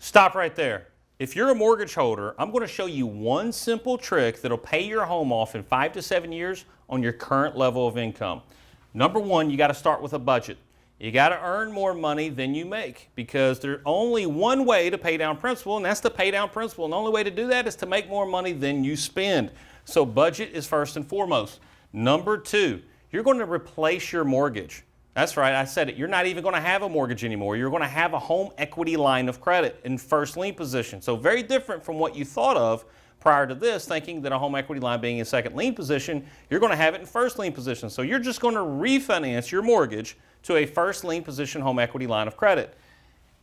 Stop right there. If you're a mortgage holder, I'm going to show you one simple trick that'll pay your home off in 5 to 7 years on your current level of income. Number one, you got to start with a budget. You got to earn more money than you make because there's only one way to pay down principal, and that's to pay down principal. And the only way to do that is to make more money than you spend. So budget is first and foremost. Number two, you're going to replace your mortgage. That's right, I said it. You're not even going to have a mortgage anymore. You're going to have a home equity line of credit in first lien position. So very different from what you thought of prior to this, thinking that a home equity line being in second lien position, you're going to have it in first lien position. So you're just going to refinance your mortgage to a first lien position home equity line of credit.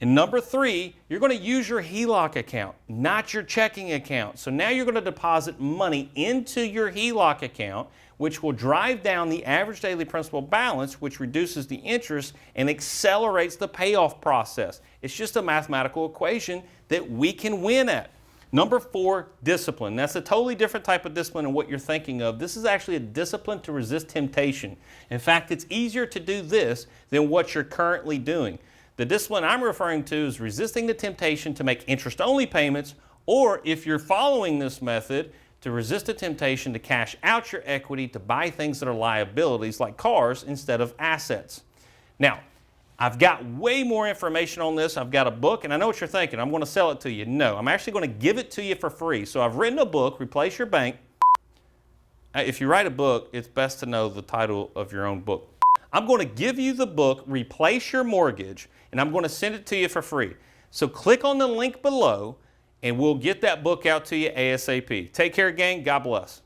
And number three, you're going to use your HELOC account, not your checking account. So now you're going to deposit money into your HELOC account, which will drive down the average daily principal balance, which reduces the interest and accelerates the payoff process. It's just a mathematical equation that we can win at. Number four, discipline. That's a totally different type of discipline than what you're thinking of. This is actually a discipline to resist temptation. In fact, it's easier to do this than what you're currently doing. The discipline I'm referring to is resisting the temptation to make interest-only payments, or if you're following this method, to resist the temptation to cash out your equity to buy things that are liabilities like cars instead of assets. Now, I've got way more information on this. I've got a book, and I know what you're thinking. I'm going to sell it to you. No, I'm actually going to give it to you for free. So I've written a book, Replace Your Bank. If you write a book, it's best to know the title of your own book. I'm going to give you the book, Replace Your Mortgage, and I'm going to send it to you for free. So click on the link below, and we'll get that book out to you ASAP. Take care, gang. God bless.